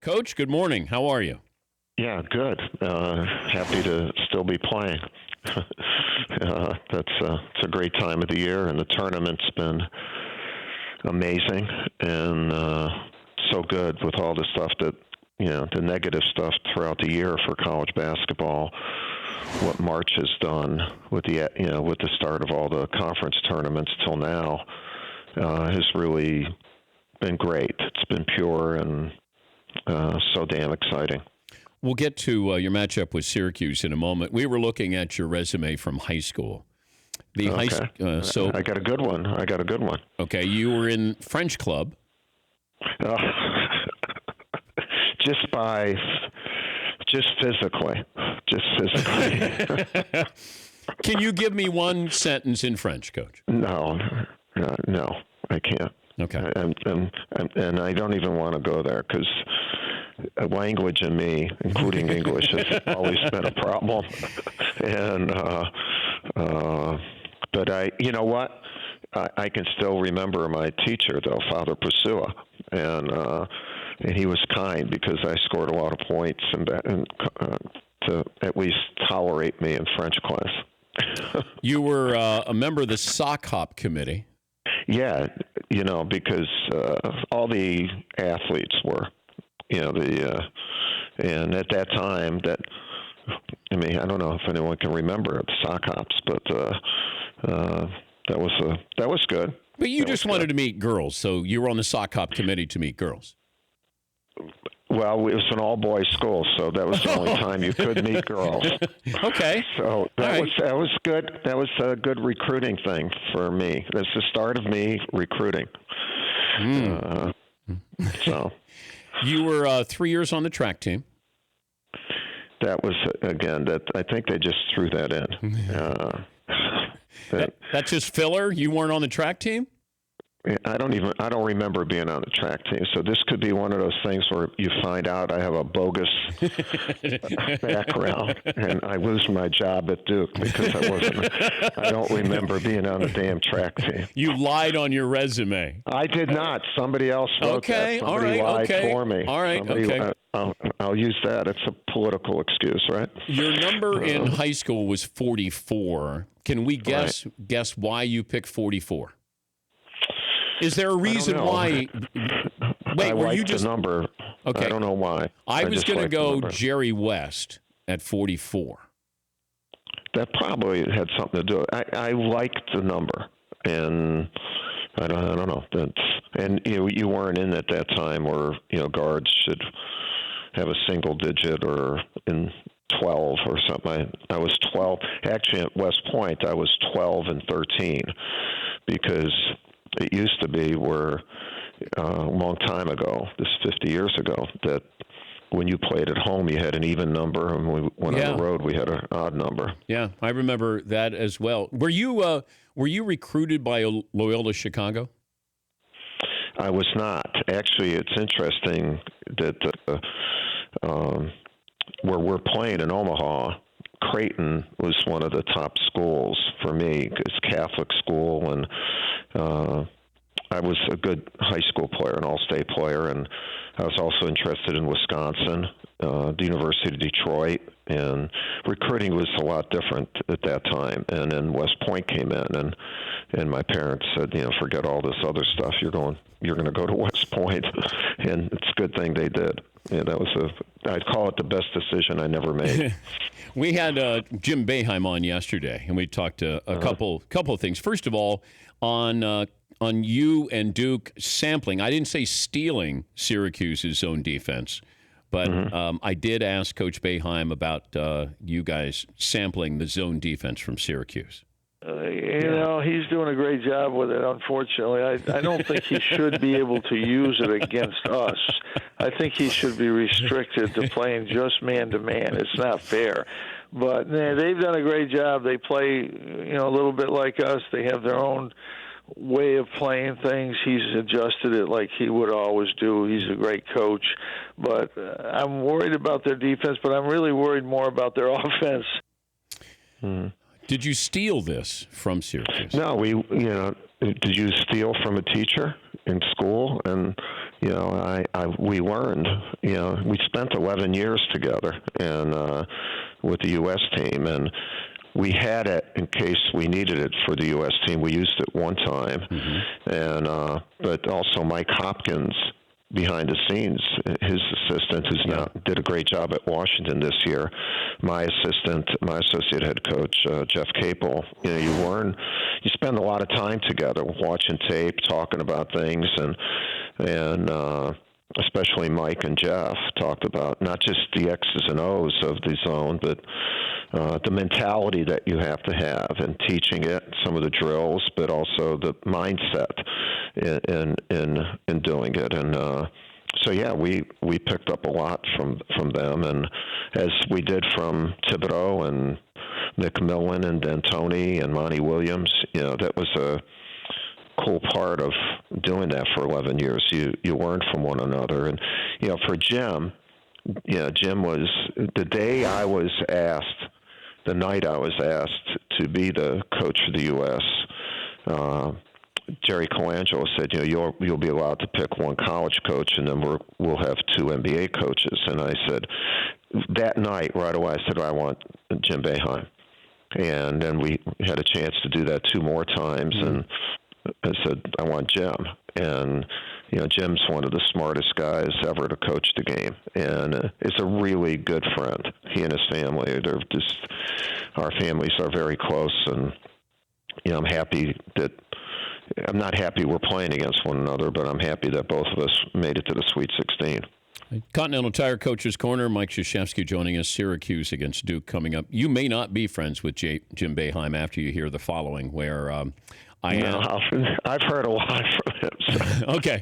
Coach, good morning. How are you? Yeah, good. Happy to still be playing. It's a great time of the year, and the tournament's been amazing and so good with all the stuff that, the negative stuff throughout the year for college basketball. What March has done with the start of all the conference tournaments till now has really been great. It's been pure and so damn exciting. We'll get to your matchup with Syracuse in a moment. We were looking at your resume from high school. I got a good one. Okay, you were in French club. Just physically. Can you give me one sentence in French, Coach? No, I can't. Okay. And I don't even want to go there because language in me, including English, has always been a problem. And but you know what? I can still remember my teacher, though, Father Pesua, and he was kind because I scored a lot of points and to at least tolerate me in French class. You were a member of the sock hop committee. Yeah, because all the athletes were, and at that time I don't know if anyone can remember the sock hops, but that was good. But you just wanted to meet girls, so you were on the sock hop committee to meet girls. Well, it was an all-boys school, so that was the only time you could meet girls. Okay. So that was good. That was a good recruiting thing for me. That's the start of me recruiting. So you were 3 years on the track team. That was I think they just threw that in. That's just filler. You weren't on the track team. I don't remember being on the track team. So this could be one of those things where you find out I have a bogus background and I lose my job at Duke because I don't remember being on the damn track team. You lied on your resume. I did not. Somebody else wrote that. Somebody lied for me. All right. Okay. I'll use that. It's a political excuse, right? Your number in high school was 44. Can we guess why you picked 44? Is there a reason why? Wait, were you just the number? Okay. I don't know why. I was going to go Jerry West at 44. That probably had something to do with it. I liked the number, and I don't know. And you weren't in at that time where guards should have a single digit or in 12 or something. I was 12. Actually, at West Point, I was 12 and 13 because it used to be where a long time ago, this 50 years ago, that when you played at home, you had an even number, and when we went on the road, we had an odd number. Yeah, I remember that as well. Were you recruited by Loyola Chicago? I was not. Actually, it's interesting that where we're playing in Omaha, Creighton was one of the top schools for me. It's a Catholic school, and I was a good high school player, an all-state player, and I was also interested in Wisconsin, the University of Detroit, and recruiting was a lot different at that time. And then West Point came in, and my parents said, forget all this other stuff. You're going to go to West Point, and it's a good thing they did. Yeah, I'd call it the best decision I never made. We had Jim Boeheim on yesterday, and we talked a couple of things. First of all, on you and Duke sampling. I didn't say stealing Syracuse's zone defense, but I did ask Coach Boeheim about you guys sampling the zone defense from Syracuse. He's doing a great job with it, unfortunately. I don't think he should be able to use it against us. I think he should be restricted to playing just man-to-man. It's not fair. But they've done a great job. They play, a little bit like us. They have their own way of playing things. He's adjusted it like he would always do. He's a great coach. But I'm worried about their defense, but I'm really worried more about their offense. Did you steal this from Syracuse? No, did you steal from a teacher in school? And we learned. We spent 11 years together, and with the U.S. team, and we had it in case we needed it for the U.S. team. We used it one time, and but also Mike Hopkins, behind the scenes, his assistant, who's now did a great job at Washington this year. My associate head coach, Jeff Capel. You spend a lot of time together, watching tape, talking about things, and especially Mike and Jeff talked about not just the X's and O's of the zone, but the mentality that you have to have in teaching it, some of the drills, but also the mindset in doing it. And so, we picked up a lot from them, and as we did from Thibodeau and McMillan and D'Antoni and Monty Williams, that was a cool part of doing that for 11 years. You learn from one another. And, for Jim, Jim was, the night I was asked to be the coach for the U.S., Jerry Colangelo said, you'll be allowed to pick one college coach, and then we'll have two NBA coaches. And I said, that night, right away, I said, I want Jim Boeheim. And then we had a chance to do that two more times, and I said, I want Jim. And, Jim's one of the smartest guys ever to coach the game, and is a really good friend. He and his family, our families are very close, and, I'm not happy we're playing against one another, but I'm happy that both of us made it to the Sweet 16. Continental Tire Coach's Corner, Mike Krzyzewski joining us. Syracuse against Duke coming up. You may not be friends with Jim Boeheim after you hear the following, where I've heard a lot from him. So. Okay.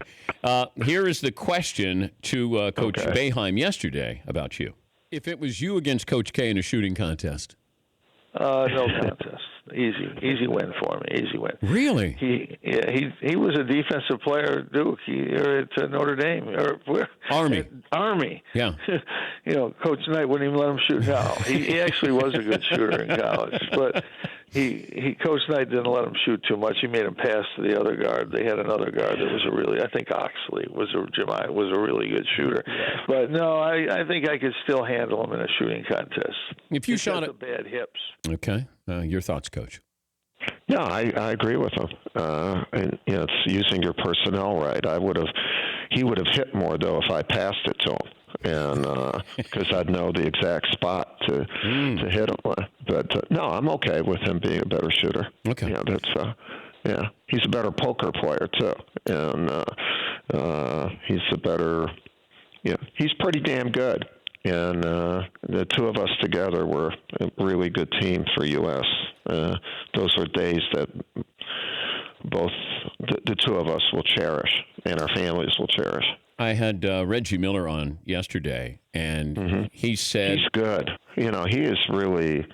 Here is the question to Coach Boeheim yesterday about you. If it was you against Coach K in a shooting contest. No contest. Easy win for me. Easy win. Really? He was a defensive player at Duke. Or at Notre Dame or Army. Yeah. Coach Knight wouldn't even let him shoot. No, he actually was a good shooter in college, but Coach Knight didn't let him shoot too much. He made him pass to the other guard. They had another guard that was I think Oxley was a really good shooter. Yeah. But no, I think I could still handle him in a shooting contest. If you shot it, bad hips. Okay. Your thoughts, Coach? Yeah, I agree with him. And it's using your personnel right. He would have hit more though if I passed it to him, and because I'd know the exact spot to hit him with. But no, I'm okay with him being a better shooter. Okay. He's a better poker player too, and he's a better. He's pretty damn good. And the two of us together were a really good team for U.S. Those were days that both the two of us will cherish, and our families will cherish. I had Reggie Miller on yesterday, and he said... He's good. He is really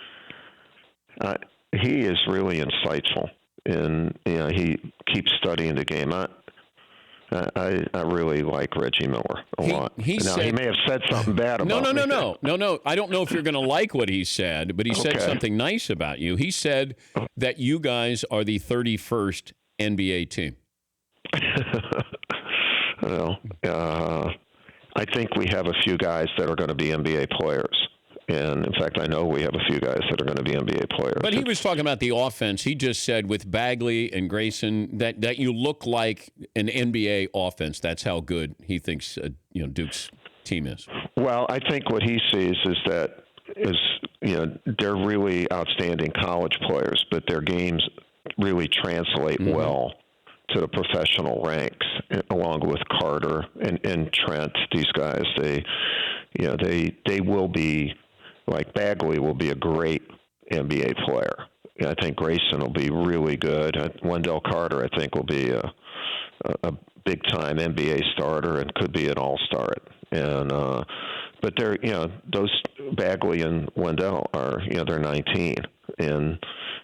insightful, and he keeps studying the game. I really like Reggie Miller a lot. He may have said something bad about me. No. I don't know if you're going to like what he said, but he said something nice about you. He said that you guys are the 31st NBA team. Well, I think we have a few guys that are going to be NBA players. And, in fact, I know we have a few guys that are going to be NBA players. But he was talking about the offense. He just said with Bagley and Grayson that you look like an NBA offense. That's how good he thinks Duke's team is. Well, I think what he sees is that they're really outstanding college players, but their games really translate well to the professional ranks, along with Carter and Trent. These guys, they will be. Like Bagley will be a great NBA player. I think Grayson will be really good. Wendell Carter, I think, will be a big-time NBA starter and could be an all-star. And but they're those Bagley and Wendell are they're 19, and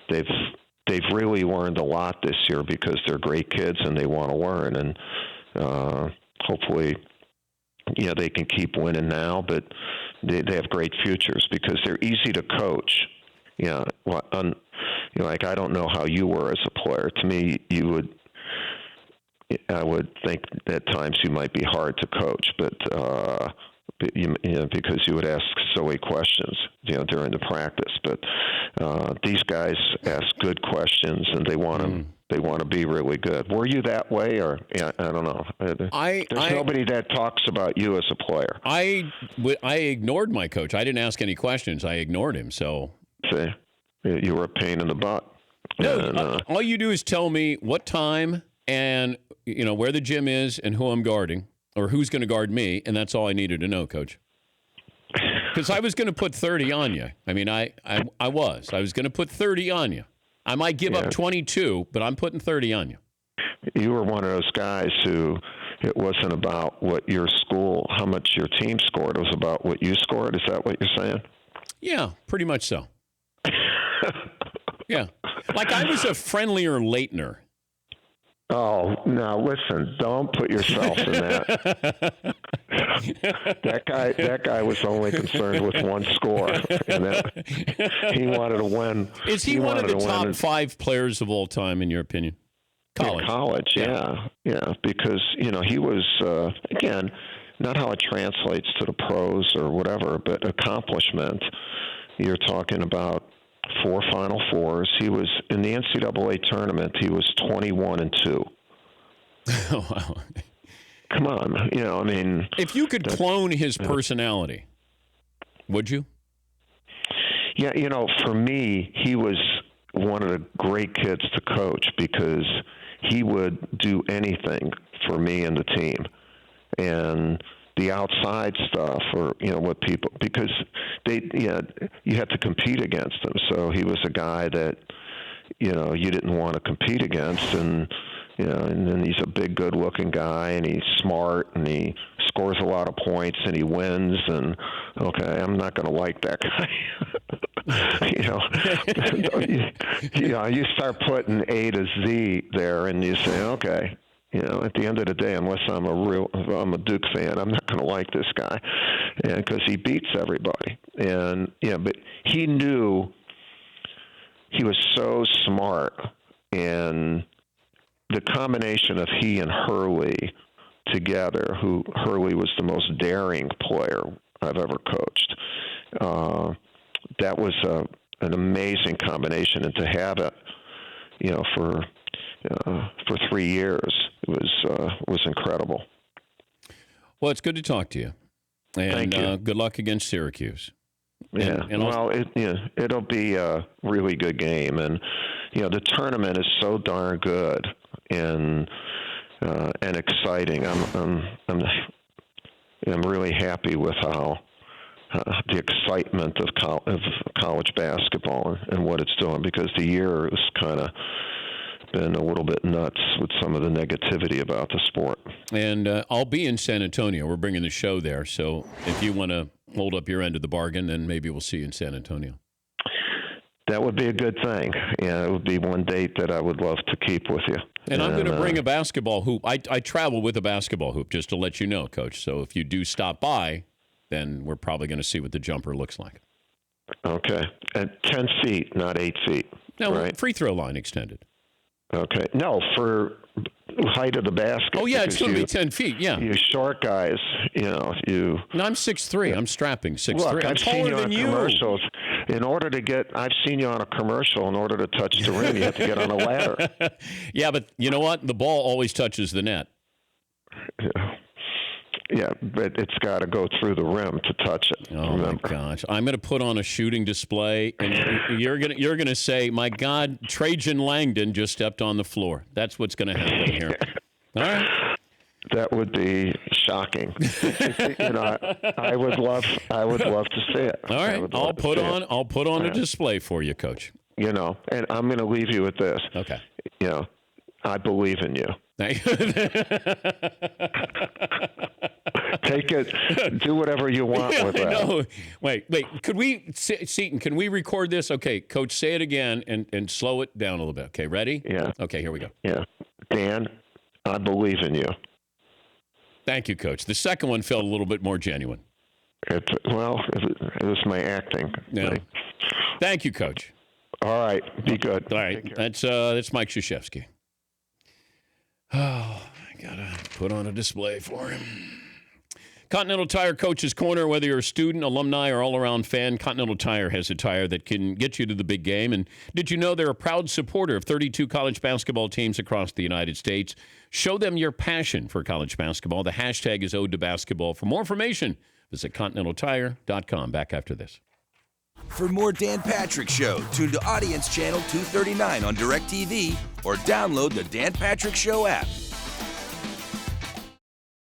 they've really learned a lot this year because they're great kids and they want to learn, and hopefully they can keep winning now, but they have great futures because they're easy to coach. like, I don't know how you were as a player. To me, I would think at times you might be hard to coach, but because you would ask silly questions, during the practice. But these guys ask good questions, and they want to be really good. Were you that way, or I don't know? There's nobody that talks about you as a player. I ignored my coach. I didn't ask any questions. I ignored him. So see, you were a pain in the butt. No, And, all you do is tell me what time and where the gym is and who I'm guarding or who's going to guard me, and that's all I needed to know, Coach. Because I was going to put 30 on you. I mean, I was going to put 30 on you. I might give up 22, but I'm putting 30 on you. You were one of those guys who it wasn't about what your school, how much your team scored. It was about what you scored. Is that what you're saying? Yeah, pretty much so. Yeah. Like I was a friendlier Leitner. Oh, now listen, don't put yourself in that. That guy was only concerned with one score, and he wanted to win. Is he one of the top 5 players of all time, in your opinion? College, yeah, because he was again, not how it translates to the pros or whatever, but accomplishment. You're talking about 4 Final Fours. He was in the NCAA tournament. He was 21-2. Oh, wow. Come on, I mean, if you could clone his personality, would you? Yeah, for me, he was one of the great kids to coach because he would do anything for me and the team, and the outside stuff, or what people, because you had to compete against him. So he was a guy that you didn't want to compete against, and then he's a big, good-looking guy, and he's smart, and he scores a lot of points, and he wins. And okay, I'm not going to like that guy. You start putting A to Z there, and you say, okay. At the end of the day, unless I'm a Duke fan, I'm not going to like this guy, because he beats everybody. And but he knew he was so smart, and the combination of he and Hurley together, Hurley was the most daring player I've ever coached. That was an amazing combination, and to have it, for 3 years, it was incredible. Well, it's good to talk to you, and Thank you. Good luck against Syracuse. Yeah, it'll be a really good game, and the tournament is so darn good and exciting. I'm really happy with how the excitement of college basketball and what it's doing, because the year has kind of been a little bit nuts with some of the negativity about the sport. And I'll be in San Antonio. We're bringing the show there, so if you want to hold up your end of the bargain, then maybe we'll see you in San Antonio. That would be a good thing. Yeah, it would be one date that I would love to keep with you. And I'm going to bring a basketball hoop. I travel with a basketball hoop, just to let you know, Coach. So if you do stop by, then we're probably going to see what the jumper looks like. Okay. At 10 feet, not 8 feet. No, right? Free throw line extended. Okay. No, for height of the basket. Oh, yeah, it's going to be 10 feet, yeah. You short guys, No, I'm 6'3". I'm strapping 6'3". Look, I'm I've seen you on commercials. I've seen you on a commercial. In order to touch the rim, you have to get on a ladder. Yeah, but you know what? The ball always touches the net. Yeah, but it's got to go through the rim to touch it. Oh, remember? My gosh. I'm going to put on a shooting display, and you're going to say, my God, Trajan Langdon just stepped on the floor. That's what's going to happen here. All right. That would be shocking. I would love to see it. All right. I'll put on a display for you, Coach. And I'm going to leave you with this. Okay. I believe in you. Thank you. Take it. Do whatever you want with that. No. Wait. Could we, Seton, can we record this? Okay, Coach, say it again and slow it down a little bit. Okay, ready? Yeah. Okay, here we go. Yeah. Dan, I believe in you. Thank you, Coach. The second one felt a little bit more genuine. It was my acting. Yeah. Thank you, Coach. All right. Be good. All right. That's Mike Krzyzewski. Oh, I got to put on a display for him. Continental Tire Coach's Corner, whether you're a student, alumni, or all-around fan, Continental Tire has a tire that can get you to the big game. And did you know they're a proud supporter of 32 college basketball teams across the United States? Show them your passion for college basketball. The hashtag is Ode to Basketball. For more information, visit ContinentalTire.com. Back after this. For more Dan Patrick Show, tune to Audience Channel 239 on DirecTV or download the Dan Patrick Show app.